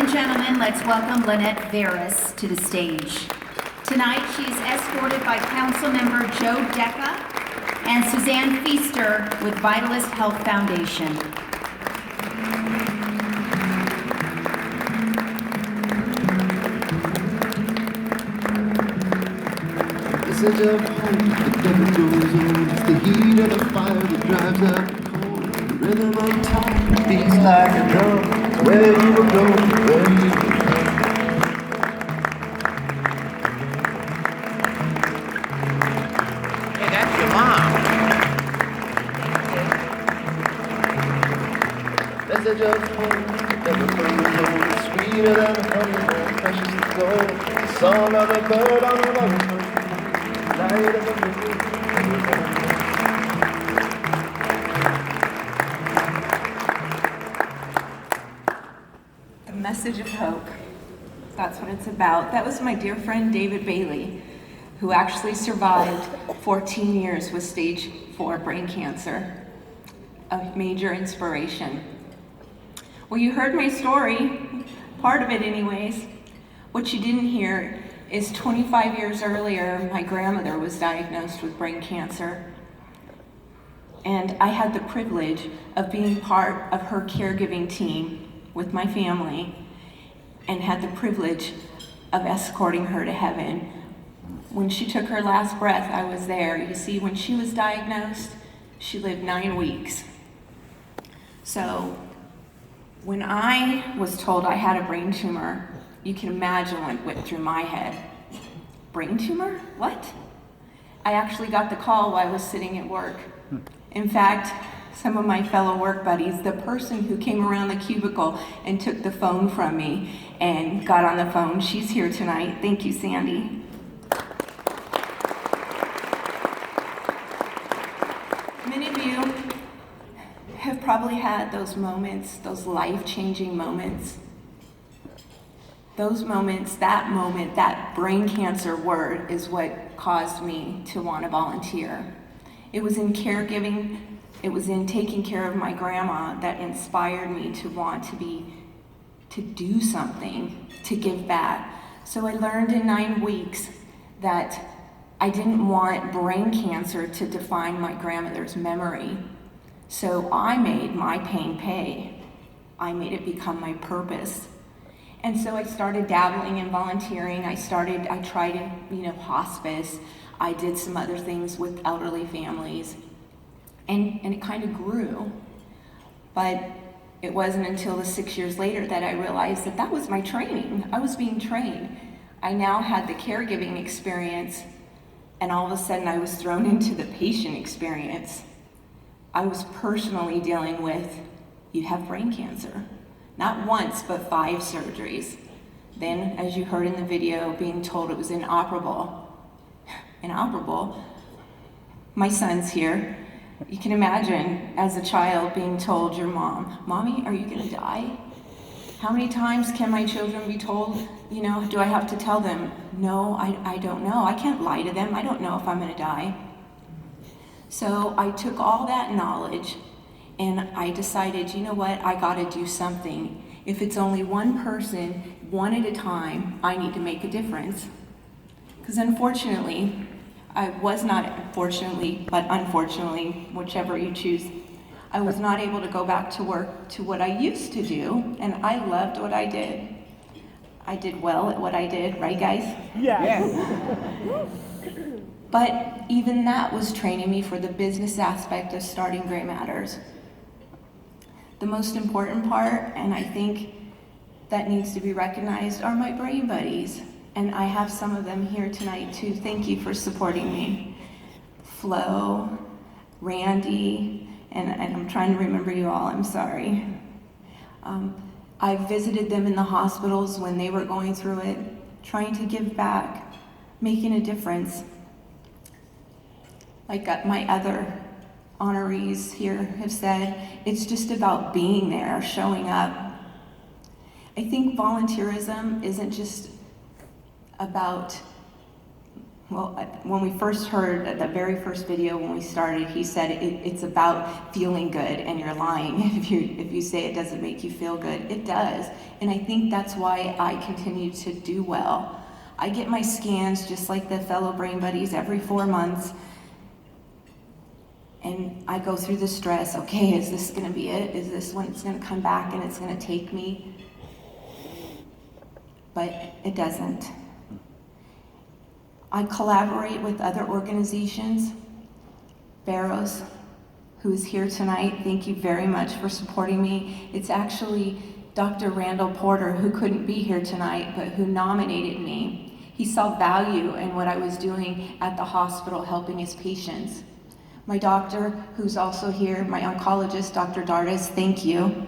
and gentlemen, let's welcome Lanette Veres to the stage. Tonight, she is escorted by Councilmember Joe Decca and Suzanne Feaster with Vitalist Health Foundation. Message of hope that never goes on. It's the heat of the fire that drives out the cold. The rhythm of time beats like a drum. Where you will go, where you will go. Hey, that's your mom. Message of hope that never goes on. It's sweeter than honey, more precious than gold. The song of a bird on a loving bird. Light of a moon. The message of hope. That's what it's about. That was my dear friend David Bailey, who actually survived 14 years with stage 4 brain cancer. A major inspiration. Well, you heard my story, part of it anyways. What you didn't hear is 25 years earlier, my grandmother was diagnosed with brain cancer. And I had the privilege of being part of her caregiving team with my family and had the privilege of escorting her to heaven. When she took her last breath, I was there. You see, when she was diagnosed, she lived 9 weeks. So when I was told I had a brain tumor, you can imagine what went through my head. Brain tumor? What? I actually got the call while I was sitting at work. In fact, some of my fellow work buddies, the person who came around the cubicle and took the phone from me and got on the phone, she's here tonight. Thank you, Sandy. Many of you have probably had those moments, those life-changing moments. Those moments, that brain cancer word is what caused me to want to volunteer. It was in caregiving, it was in taking care of my grandma that inspired me to want to do something, to give back. So I learned in 9 weeks that I didn't want brain cancer to define my grandmother's memory. So I made my pain pay. I made it become my purpose. And so I started dabbling in volunteering. I tried in, hospice. I did some other things with elderly families. And it kind of grew. But it wasn't until the 6 years later that I realized that was my training. I was being trained. I now had the caregiving experience, and all of a sudden I was thrown into the patient experience. I was personally dealing with, you have brain cancer. Not once, but 5 surgeries. Then, as you heard in the video, being told it was inoperable. Inoperable? My son's here. You can imagine, as a child, being told your mom, "Mommy, are you gonna die?" How many times can my children be told, do I have to tell them, "No, I don't know. I can't lie to them. I don't know if I'm gonna die." So I took all that knowledge and I decided, you know what, I gotta do something. If it's only one person, one at a time, I need to make a difference. Because unfortunately, I was not unfortunately, but unfortunately, whichever you choose, I was not able to go back to work to what I used to do, and I loved what I did. I did well at what I did, right guys? Yes. But even that was training me for the business aspect of starting Gray Matters. The most important part, and I think that needs to be recognized, are my brain buddies. And I have some of them here tonight too. Thank you for supporting me. Flo, Randy, and I'm trying to remember you all, I'm sorry. I visited them in the hospitals when they were going through it, trying to give back, making a difference. Like my other honorees here have said, it's just about being there, showing up. I think volunteerism isn't just about Well, when we first heard at the very first video when we started, he said it's about feeling good, and you're lying if you say it doesn't make you feel good. It does, and I think that's why I continue to do well. I get my scans just like the fellow brain buddies every 4 months, and I go through the stress. Okay, is this going to be it? Is this when it's going to come back and it's going to take me? But it doesn't. I collaborate with other organizations. Barrows, who is here tonight, thank you very much for supporting me. It's actually Dr. Randall Porter, who couldn't be here tonight, but who nominated me. He saw value in what I was doing at the hospital helping his patients. My doctor, who's also here, my oncologist, Dr. Dardis, thank you.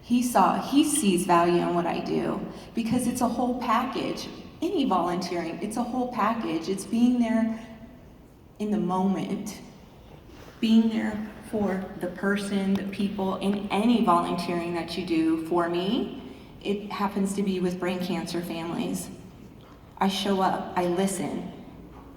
He sees value in what I do because it's a whole package. Any volunteering, it's a whole package. It's being there in the moment, being there for the person, the people, in any volunteering that you do. For me, it happens to be with brain cancer families. I show up, I listen,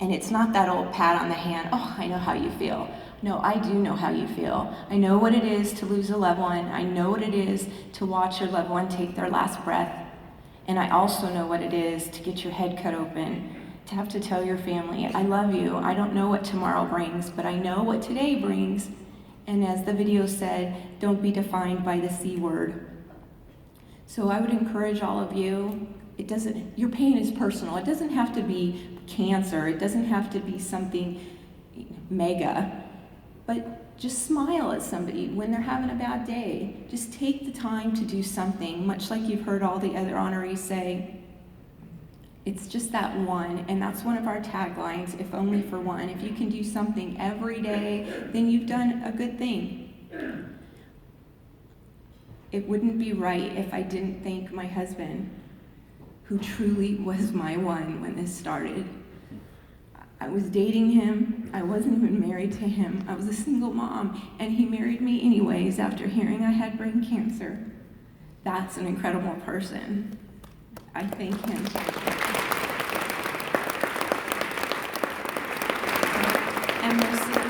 and it's not that old pat on the hand, oh, I know how you feel. No, I do know how you feel. I know what it is to lose a loved one. I know what it is to watch your loved one take their last breath. And I also know what it is to get your head cut open, to have to tell your family, I love you. I don't know what tomorrow brings, but I know what today brings. And as the video said, don't be defined by the C word. So I would encourage all of you, your pain is personal. It doesn't have to be cancer. It doesn't have to be something mega, but just smile at somebody when they're having a bad day. Just take the time to do something, much like you've heard all the other honorees say. It's just that one, and that's one of our taglines, if only for one. If you can do something every day, then you've done a good thing. It wouldn't be right if I didn't thank my husband, who truly was my one when this started. I was dating him, I wasn't even married to him. I was a single mom, and he married me anyways after hearing I had brain cancer. That's an incredible person. I thank him. And mostly,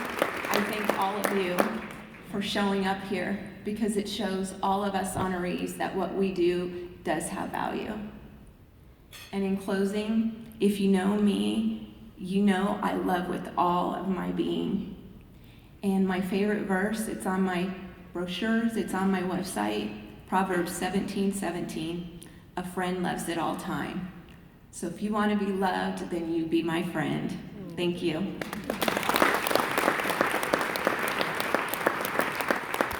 I thank all of you for showing up here, because it shows all of us honorees that what we do does have value. And in closing, if you know me, you know I love with all of my being. And my favorite verse, it's on my brochures, it's on my website, Proverbs 17:17, a friend loves at all time. So if you want to be loved, then you be my friend. Thank you.